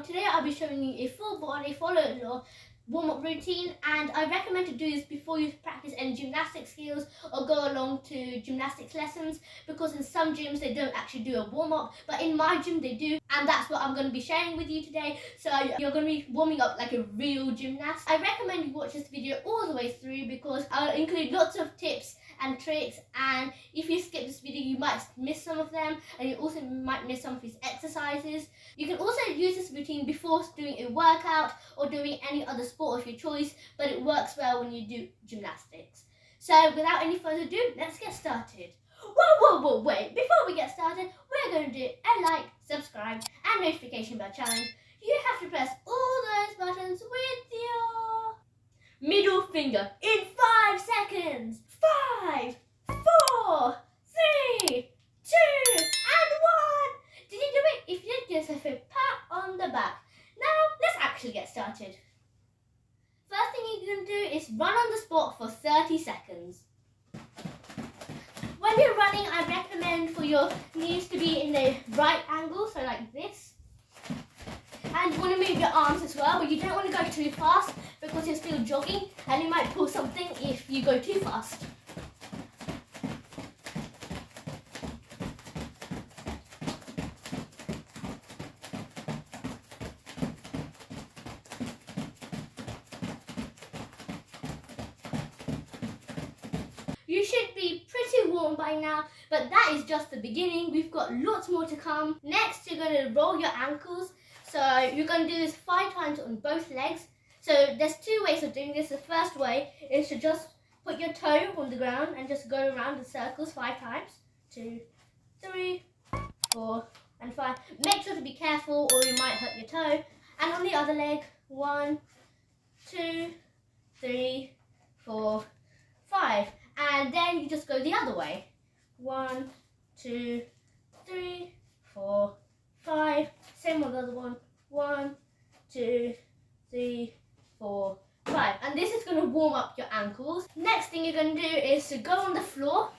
Today I'll be showing you a full body follow warm-up routine, and I recommend to do this before you practice any gymnastic skills or go along to gymnastics lessons, because in some gyms they don't actually do a warm-up, but in my gym they do, and that's what I'm going to be sharing with you today. So you're going to be warming up like a real gymnast. I recommend you watch this video all the way through because I'll include lots of tips and tricks, and if you skip this video you might miss some of them, and you also might miss some of these exercises. You can also use this routine before doing a workout or doing any other sport of your choice, but it works well when you do gymnastics. So without any further ado, let's get started. Whoa, wait, before we get started, we're going to do a like, subscribe and notification bell challenge. You have to press all those buttons with your middle finger in 5 seconds. 5, 4, 3, 2, and 1. Did you do it? If you did, give yourself a pat on the back. Now, let's actually get started. First thing you're going to do is run on the spot for 30 seconds. When you're running, I recommend for your knees to be in the right angle, so like this. And you want to move your arms as well, but you don't want to go too fast because you're still jogging and you might pull something if you go too fast. You should be pretty warm by now, but that is just the beginning. We've got lots more to come. Next, you're going to roll your ankles. So you're going to do this 5 times on both legs. So there's 2 ways of doing this. The first way is to just put your toe on the ground and just go around in circles 5 times. 2, 3, 4, and 5. Make sure to be careful or you might hurt your toe. And on the other leg, 1, 2, 3, 4, 5. And then you just go the other way. 1, 2, 3, 4, 5. Same on the other one. 1, 2, 3, 4, 5. And this is going to warm up your ankles. Next thing you're going to do is to go on the floor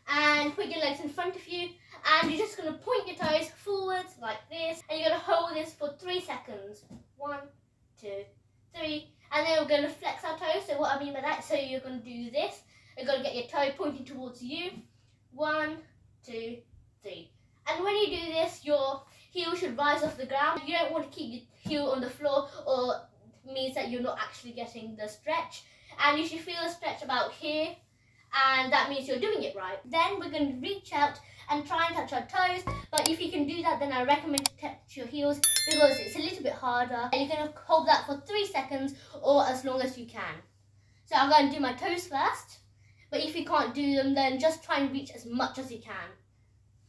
and put your legs in front of you, and you're just going to point your toes forwards like this, and you're going to hold this for 3 seconds. 1, 2, 3. And then we're going to flex our toes. So what I mean by that, so you're going to do this. You're going to get your toe pointing towards you. 1, 2, 3. And when you do this, your heel should rise off the ground. You don't want to keep your heel on the floor, or it means that you're not actually getting the stretch. And you should feel a stretch about here, and that means you're doing it right. Then we're going to reach out and try and touch our toes. But if you can do that, then I recommend to touch your heels because it's a little bit harder. And you're going to hold that for 3 seconds or as long as you can. So I'm going to do my toes first. But if you can't do them, then just try and reach as much as you can.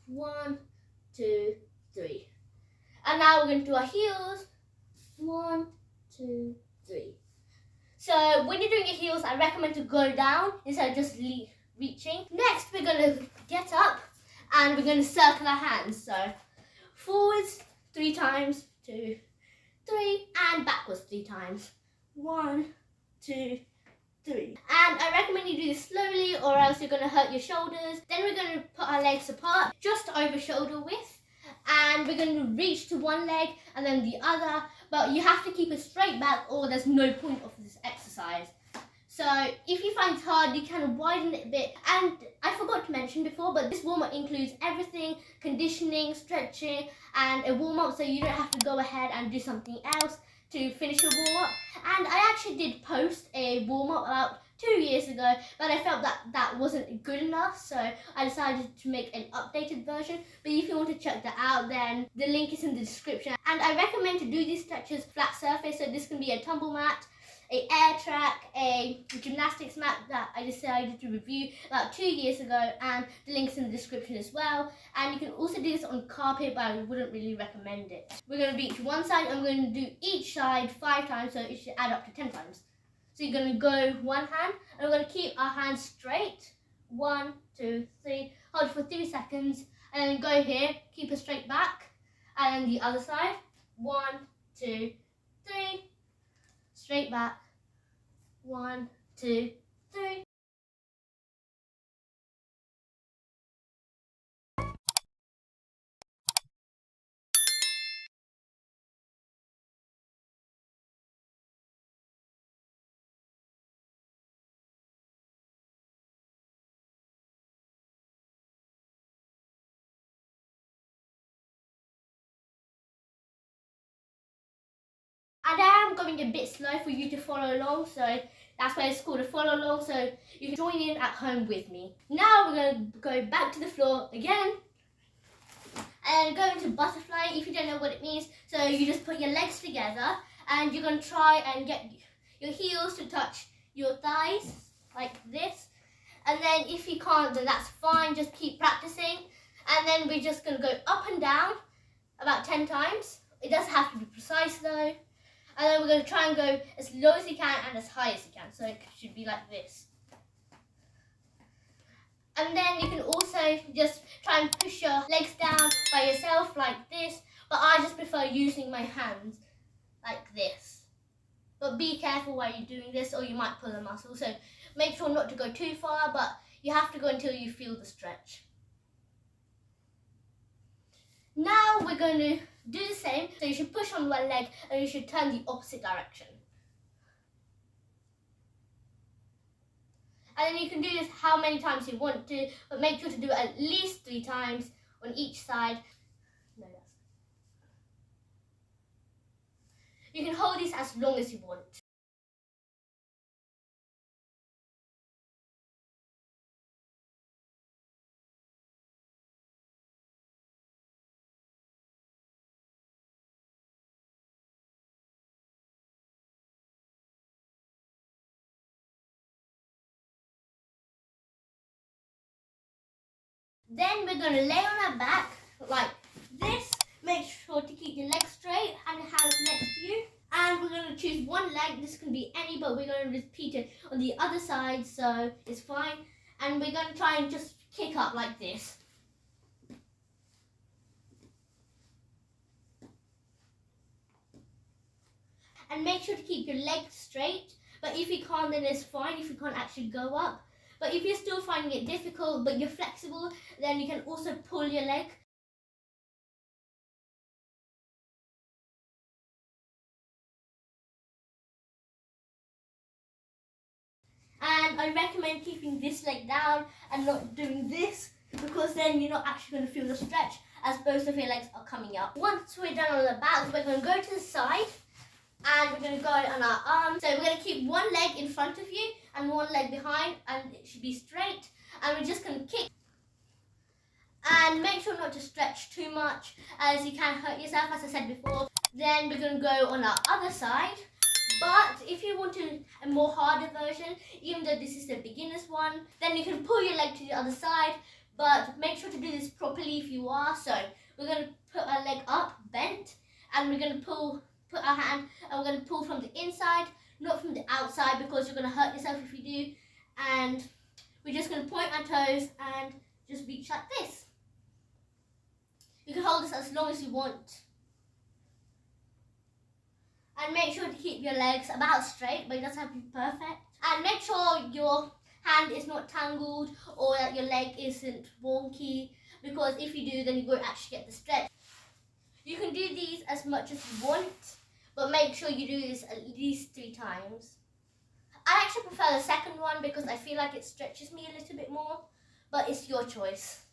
1, 2, 3. And now we're going to do our heels. 1, 2, 3. So when you're doing your heels, I recommend to go down instead of just reaching. Next, we're going to get up and we're going to circle our hands. So forwards 3 times, 2, 3, and backwards 3 times. 1, 2, 3. And I recommend you do this slowly or else you're going to hurt your shoulders. Then we're going to put our legs apart, just over shoulder width. And we're going to reach to one leg and then the other. But you have to keep it straight back or there's no point of this exercise. So if you find it hard, you can widen it a bit. And I forgot to mention before, but this warm-up includes everything: conditioning, stretching, and a warm-up, so you don't have to go ahead and do something else to finish your warm-up. And I actually did post a warm-up about 2 years ago, but I felt that wasn't good enough, so I decided to make an updated version. But if you want to check that out, then the link is in the description. And I recommend to do these stretches flat surface, so this can be a tumble mat, a air track, a gymnastics mat that I decided to review about 2 years ago, and the link's in the description as well. And you can also do this on carpet, but I wouldn't really recommend it. We're going to reach one side, and we're going to do each side 5 times, so it should add up to 10 times. So you're going to go one hand, and we're going to keep our hands straight. 1, 2, 3. Hold for 3 seconds, and then go here, keep it straight back, and then the other side. 1, 2, 3. Straight back. 1, 2, 3. am going a bit slow for you to follow along, so that's why it's called a follow along, so you can join in at home with me. Now we're going to go back to the floor again and go into butterfly if you don't know what it means. So you just put your legs together and you're going to try and get your heels to touch your thighs like this. And then if you can't, then that's fine, just keep practicing. And then we're just going to go up and down about 10 times. It doesn't have to be precise though. And then we're going to try and go as low as you can and as high as you can. So it should be like this. And then you can also just try and push your legs down by yourself like this. But I just prefer using my hands like this. But be careful while you're doing this or you might pull a muscle. So make sure not to go too far, but you have to go until you feel the stretch. Now we're going to do the same. So you should push on one leg and you should turn the opposite direction. And then you can do this how many times you want to, but make sure to do it at least 3 times on each side. You can hold this as long as you want. Then we're going to lay on our back like this. Make sure to keep your legs straight and your hands next to you. And we're going to choose one leg. This can be any, but we're going to repeat it on the other side, so it's fine. And we're going to try and just kick up like this. And make sure to keep your legs straight. But if you can't, then it's fine if you can't actually go up. But if you're still finding it difficult, but you're flexible, then you can also pull your leg. And I recommend keeping this leg down and not doing this, because then you're not actually going to feel the stretch as both of your legs are coming up. Once we're done on the back, we're going to go to the side and we're going to go on our arms. So we're going to keep one leg in front of you and one leg behind, and it should be straight. And we're just going to kick. And make sure not to stretch too much, as you can hurt yourself, as I said before. Then we're going to go on our other side. But if you want a more harder version, even though this is the beginner's one, then you can pull your leg to the other side. But make sure to do this properly if you are. So we're going to put our leg up, bent, and we're going to put our hand, and we're going to pull from the inside, not from the outside, because you're going to hurt yourself if you do. And we're just going to point our toes and just reach like this. You can hold this as long as you want. And make sure to keep your legs about straight, but it doesn't have to be perfect. And make sure your hand is not tangled or that your leg isn't wonky, because if you do, then you won't actually get the stretch. You can do these as much as you want, but make sure you do this at least 3 times. I actually prefer the second one because I feel like it stretches me a little bit more, but it's your choice.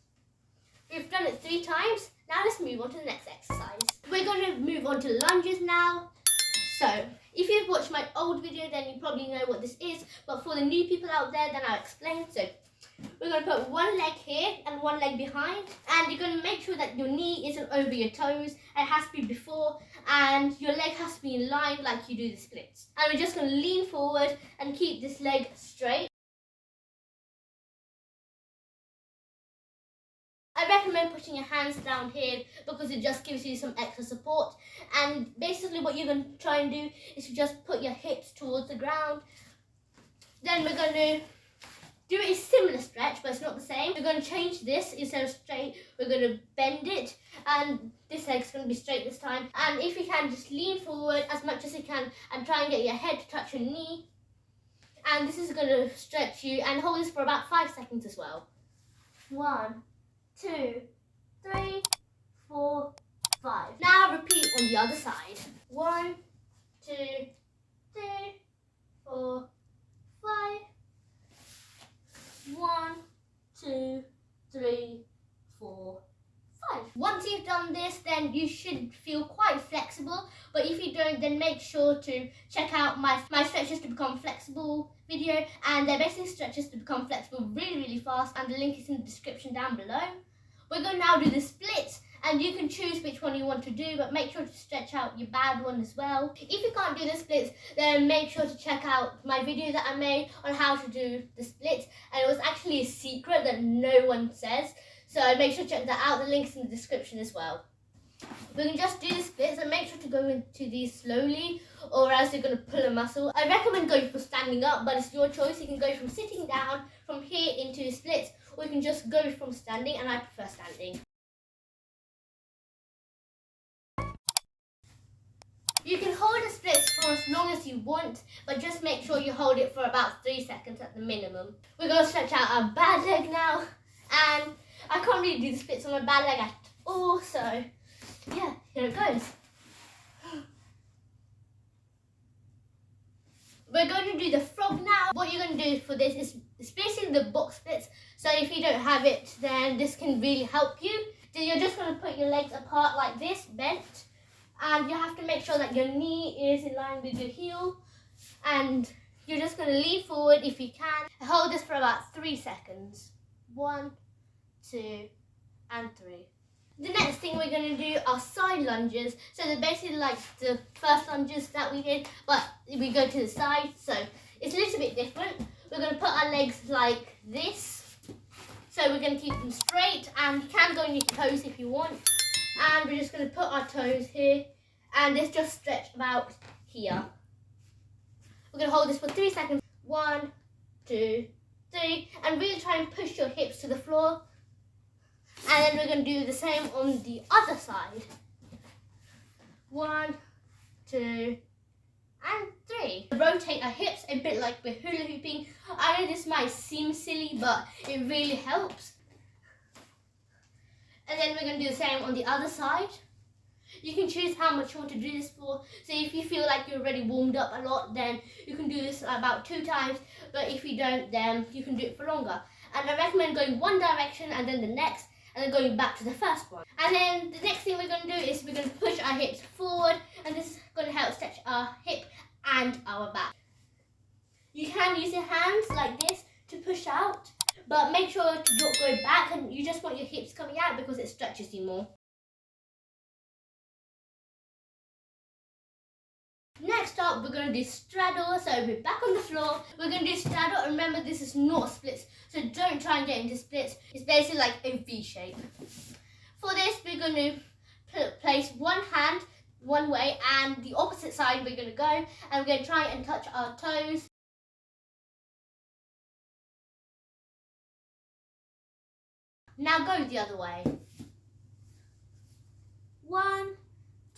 We've done it 3 times. Now let's move on to the next exercise. We're going to move on to lunges now. So, if you've watched my old video, then you probably know what this is. But for the new people out there, then I'll explain. So, we're going to put one leg here and one leg behind. And you're going to make sure that your knee isn't over your toes. It has to be before. And your leg has to be in line like you do the splits. And we're just going to lean forward and keep this leg straight. I recommend putting your hands down here because it just gives you some extra support. And basically what you're going to try and do is to just put your hips towards the ground. Then we're going to do a similar stretch, but it's not the same. We're going to change this. Instead of straight, we're going to bend it. And this leg's going to be straight this time. And if you can, just lean forward as much as you can and try and get your head to touch your knee. And this is going to stretch you, and hold this for about 5 seconds as well. 1, 2, 3, 4, 5. Now repeat on the other side. 1, 2, 3, 4, 5. 1, 2, 3, 4, 5. Once you you've done this, then you should feel quite flexible. But if you don't, then make sure to check out my stretches to become flexible video, and they're basically stretches to become flexible really fast, and the link is in the description down below. We're going to now do the splits, and you can choose which one you want to do, but make sure to stretch out your bad one as well. If you can't do the splits, then make sure to check out my video that I made on how to do the splits, and it was actually a secret that no one says, so make sure to check that out. The link's in the description as well. We can just do the splits, and make sure to go into these slowly, or else you're going to pull a muscle. I recommend going for standing up, but it's your choice. You can go from sitting down from here into splits, or you can just go from standing, and I prefer standing. You can hold the splits for as long as you want, but just make sure you hold it for about 3 seconds at the minimum. We're going to stretch out our bad leg now, and I can't really do the splits on my bad leg at all, so yeah, here it goes. We're going to do the frog now. What you're going to do for this is basically the box splits, so if you don't have it, then this can really help you. Then you're just going to put your legs apart like this, bent, and you have to make sure that your knee is in line with your heel, and you're just going to lean forward if you can. Hold this for about 3 seconds. 1, 2, and 3. The next thing we're going to do are side lunges. So they're basically like the first lunges that we did, but we go to the side, so it's a little bit different. We're going to put our legs like this. So we're going to keep them straight, and you can go on your toes if you want. And we're just going to put our toes here, and this just stretch about here. We're going to hold this for 3 seconds. 1, 2, 3, and really try and push your hips to the floor. And then we're going to do the same on the other side. 1, 2, and 3. Rotate our hips a bit like we're hula hooping. I know this might seem silly, but it really helps. And then we're going to do the same on the other side. You can choose how much you want to do this for. So if you feel like you're already warmed up a lot, then you can do this about 2 times. But if you don't, then you can do it for longer. And I recommend going one direction and then the next, and then going back to the first one. And then the next thing we're going to do is we're going to push our hips forward, and this is going to help stretch our hip and our back. You can use your hands like this to push out, but make sure to not go back, and you just want your hips coming out because it stretches you more. Next up, we're going to do straddle. So we're back on the floor. We're going to do straddle. Remember, this is not splits, so don't try and get into splits. It's basically like a V shape. For this, we're going to place one hand one way, and the opposite side we're going to go, and we're going to try and touch our toes. Now go the other way. 1,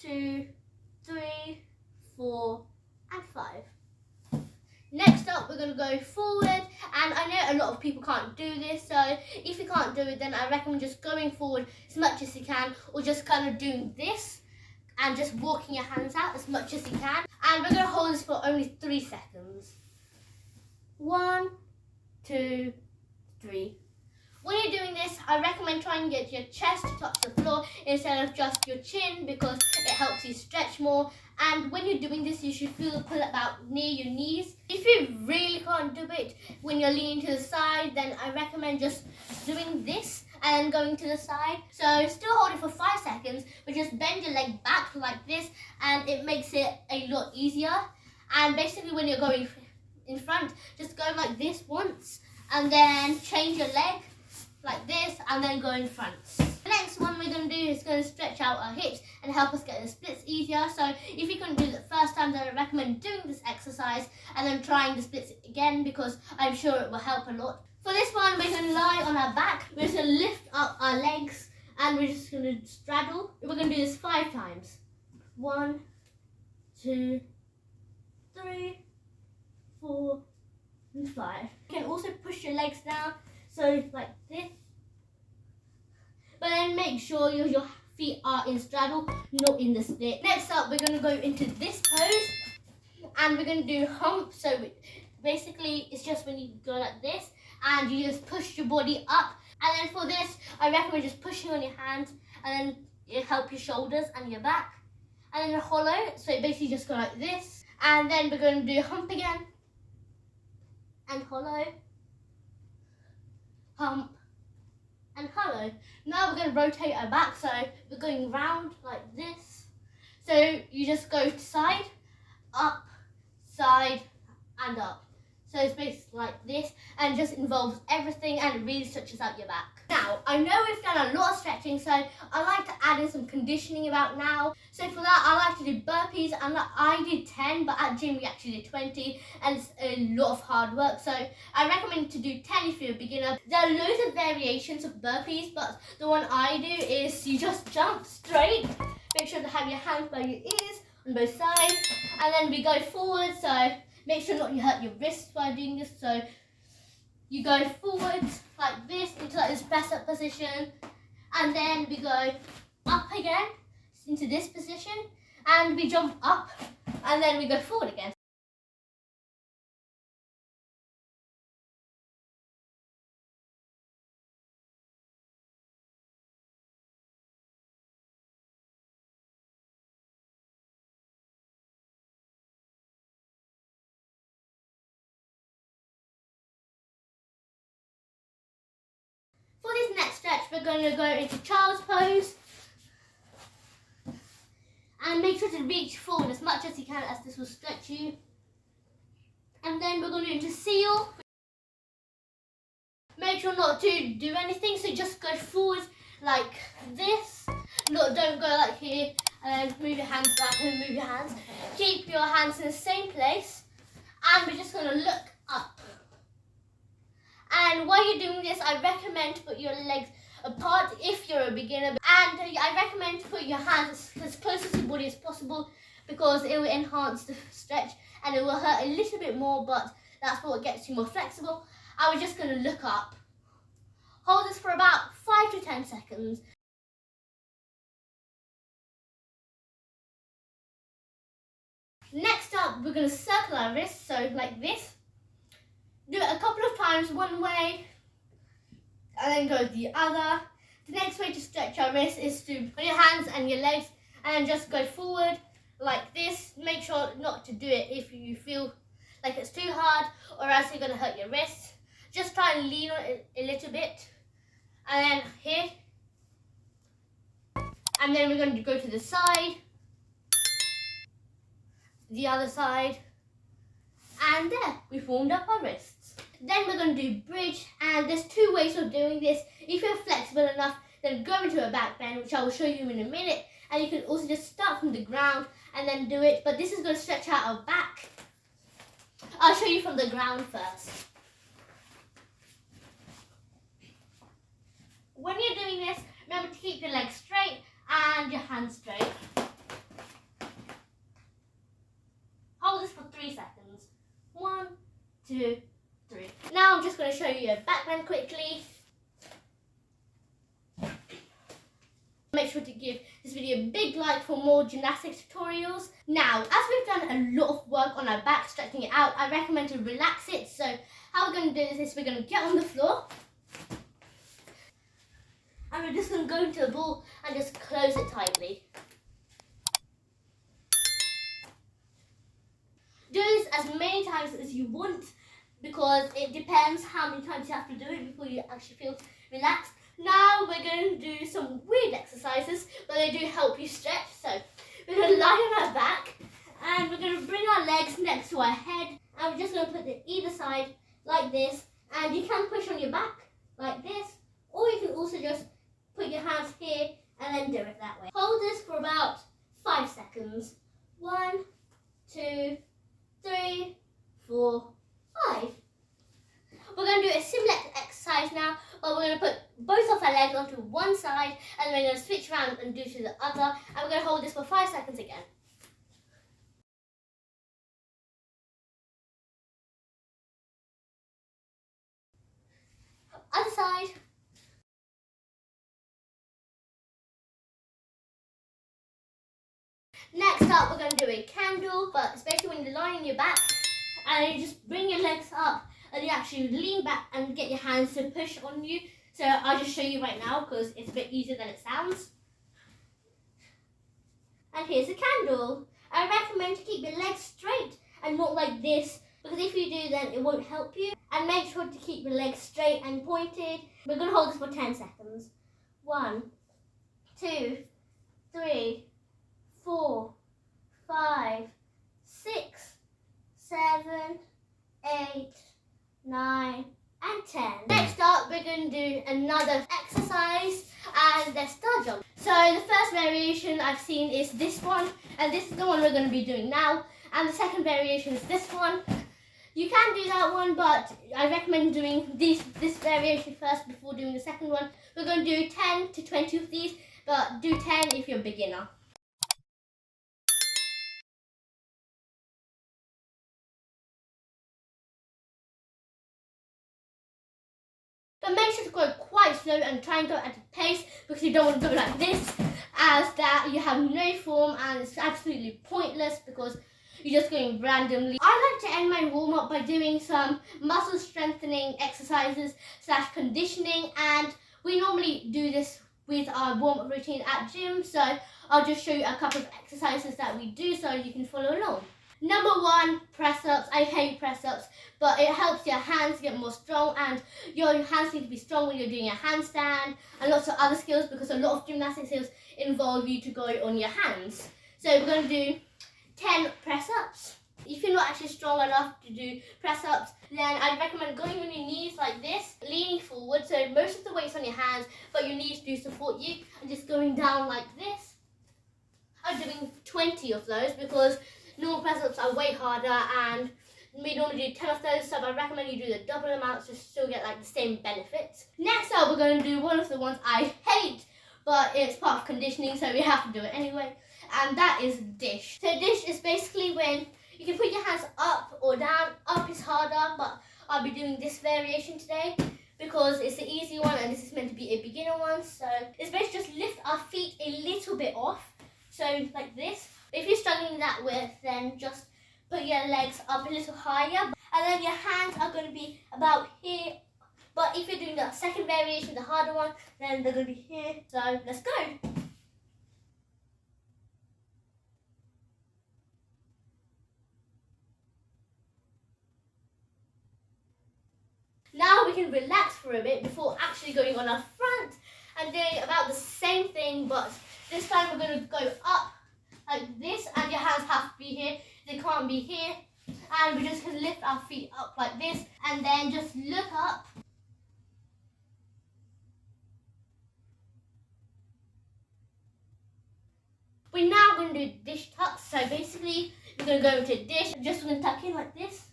2, 3, 4, and 5. Next up, we're going to go forward, and I know a lot of people can't do this, so if you can't do it, then I recommend just going forward as much as you can, or just kind of doing this and just walking your hands out as much as you can. And we're going to hold this for only 3 seconds. 1, 2, 3. When you're doing this, I recommend trying to get your chest to touch the floor instead of just your chin, because it helps you stretch more. And when you're doing this, you should feel the pull about near your knees. If you really can't do it when you're leaning to the side, then I recommend just doing this and going to the side. So still hold it for 5 seconds, but just bend your leg back like this, and it makes it a lot easier. And basically when you're going in front, just go like this once, and then change your leg like this, and then go in front. The next one we're going to do is going to stretch out our hips and help us get the splits easier. So if you couldn't do it the first time, then I recommend doing this exercise and then trying the splits again, because I'm sure it will help a lot. For this one, we're going to lie on our back. We're just going to lift up our legs, and we're just going to straddle. We're going to do this 5 times. 1, 2, 3, 4, and 5. You can also push your legs down, so like this. But then make sure your feet are in straddle, not in the split. Next up, we're going to go into this pose, and we're going to do hump. So basically, it's just when you go like this, and you just push your body up. And then for this, I recommend just pushing on your hands, and then it help your shoulders and your back. And then a hollow, so it basically just go like this. And then we're going to do hump again. And hollow. Hump. And hollow. Now we're going to rotate our back, so we're going round like this. So you just go to side, up, side, and up. So it's basically like this, and it just involves everything, and it really stretches out your back. Now, I know we've done a lot of stretching, so I like to add in some conditioning about now. So for that, I like to do burpees, and I did 10, but at gym we actually did 20, and it's a lot of hard work. So I recommend to do 10 if you're a beginner. There are loads of variations of burpees, but the one I do is you just jump straight. Make sure to have your hands by your ears on both sides, and then we go forward, so make sure not you hurt your wrists while doing this. So you go forwards like this into like this press up position, and then we go up again into this position, and we jump up, and then we go forward again. For this next stretch, we're going to go into child's pose. And make sure to reach forward as much as you can, as this will stretch you. And then we're going to do into seal. Make sure not to do anything, so just go forward like this. No, don't go like here, and then move your hands back and move your hands. Keep your hands in the same place, and we're just going to look up. And while you're doing this, I recommend to put your legs apart if you're a beginner, and I recommend to put your hands as close to your body as possible, because it will enhance the stretch and it will hurt a little bit more, but that's what gets you more flexible. I was just going to look up. Hold this for about 5 to 10 seconds. Next up, we're going to circle our wrists, so like this. Do it a couple of times one way, and then go the other. The next way to stretch our wrists is to put your hands and your legs and just go forward like this. Make sure not to do it if you feel like it's too hard, or else you're going to hurt your wrists. Just try and lean on it a little bit. And then here. And then we're going to go to the side. The other side. And there, we've warmed up our wrists. Then we're going to do bridge, and there's 2 ways of doing this. If you're flexible enough, then go into a back bend, which I will show you in a minute. And you can also just start from the ground and then do it. But this is going to stretch out our back. I'll show you from the ground first. When you're doing this, remember to keep your legs straight and your hands straight. Hold this for 3 seconds. 1, 2, 3. Now I'm just going to show you a back bend quickly. Make sure to give this video a big like for more gymnastics tutorials. Now, as we've done a lot of work on our back, stretching it out, I recommend to relax it. So how we're going to do this is we're going to get on the floor. And we're just going to go into the ball and just close it tightly. Do this as many times as you want, because it depends how many times you have to do it before you actually feel relaxed. Now we're going to do some weird exercises, but they do help you stretch. So we're going to lie on our back, and we're going to bring our legs next to our head, and we're just going to put it either side like this. And you can push on your back like this, or you can also just put your hands here and then do it that way. Hold this for about 5 seconds. 1, 2, 3, 4, 5. We're going to do a similar exercise now, but we're going to put both of our legs onto one side, and then we're going to switch around and do to the other, and we're going to hold this for 5 seconds again. Other side. Next up, we're going to do a candle, but especially when you're lying on your back, and you just bring your legs up and you actually lean back and get your hands to push on you. So I'll just show you right now because it's a bit easier than it sounds. And here's a candle. I recommend to keep your legs straight and not like this, because if you do, then it won't help you. And make sure to keep your legs straight and pointed. We're going to hold this for 10 seconds. 1, 2, 3, 4, 5, 6, 7, 8, 9, and 10. Next up, we're going to do another exercise, and they're star jump. So the first variation I've seen is this one, and this is the one we're going to be doing now. And the second variation is this one. You can do that one, but I recommend doing this variation first before doing the second one. We're going to do 10 to 20 of these, but do 10 if you're a beginner. But make sure to go quite slow and try and go at a pace, because you don't want to go like this, as that you have no form and it's absolutely pointless because you're just going randomly. I like to end my warm up by doing some muscle strengthening exercises / conditioning, and we normally do this with our warm up routine at gym, so I'll just show you a couple of exercises that we do so you can follow along. Number 1, press ups. I hate press ups, but it helps your hands get more strong, and your hands need to be strong when you're doing a handstand and lots of other skills, because a lot of gymnastic skills involve you to go on your hands. So we're going to do 10 press ups. If you're not actually strong enough to do press ups, then I recommend going on your knees like this, leaning forward, so most of the weight's on your hands, but your knees do support you, and just going down like this. I'm doing 20 of those because normal press ups are way harder, and we normally do 10 of those, so I recommend you do the double amounts to still get like the same benefits. Next up, we're going to do one of the ones I hate, but it's part of conditioning, so we have to do it anyway, and that is dish. So dish is basically when you can put your hands up or down. Up is harder, but I'll be doing this variation today because it's the easy one, and this is meant to be a beginner one. So it's basically just lift our feet a little bit off, so like this. If you're struggling that with, then just put your legs up a little higher, and then your hands are going to be about here. But if you're doing the second variation, the harder one, then they're going to be here. So let's go. Now we can relax for a bit before actually going on our front and doing about the same thing, but this time we're going to go up like this, and your hands have to be here. They can't be here. And we're just going to lift our feet up like this, and then just look up. We're now going to do dish tucks. So basically, we're going to go into dish, just going to tuck in like this.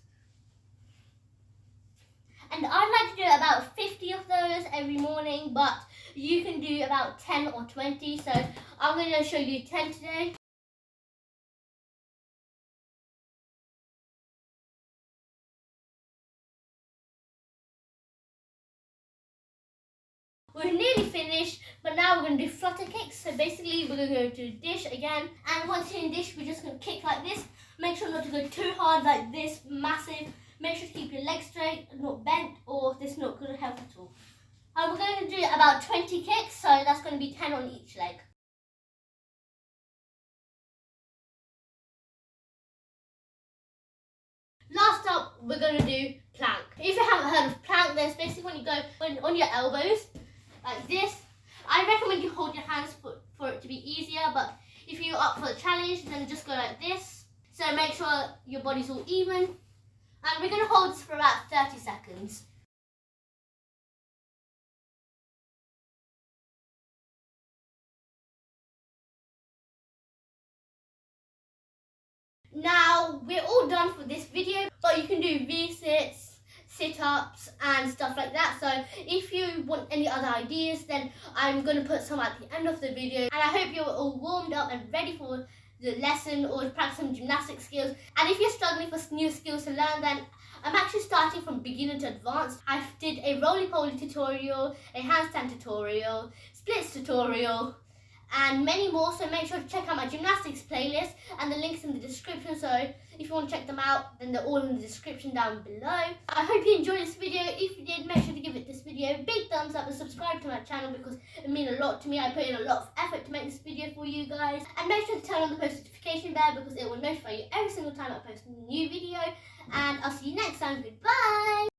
And I'd like to do about 50 of those every morning, but you can do about 10 or 20. So I'm going to show you 10 today. We're nearly finished, but now we're going to do flutter kicks. So basically, we're going to go to dish again. And once you're in dish, we're just going to kick like this. Make sure not to go too hard like this, massive. Make sure to keep your legs straight, not bent, or this is not going to help at all. And we're going to do about 20 kicks, so that's going to be 10 on each leg. Last up, we're going to do plank. If you haven't heard of plank, then it's basically when you go on your elbows, like this. I recommend you hold your hands for it to be easier, but if you're up for the challenge, then just go like this. So make sure your body's all even. And we're going to hold this for about 30 seconds. Now, we're all done for this video, but you can do V-sits, sit-ups and stuff like that. So if you want any other ideas, then I'm going to put some at the end of the video. And I hope you're all warmed up and ready for the lesson or to practice some gymnastic skills. And if you're struggling for new skills to learn, then I'm actually starting from beginner to advanced. I did a roly-poly tutorial, a handstand tutorial, splits tutorial, and many more. So make sure to check out my gymnastics playlist, and the link's in the description. So If you want to check them out, then they're all in the description down below. I hope you enjoyed this video. If you did, make sure to give this video a big thumbs up and subscribe to my channel because it means a lot to me. I put in a lot of effort to make this video for you guys. And make sure to turn on the post notification bell because it will notify you every single time I post a new video. And I'll see you next time. Goodbye!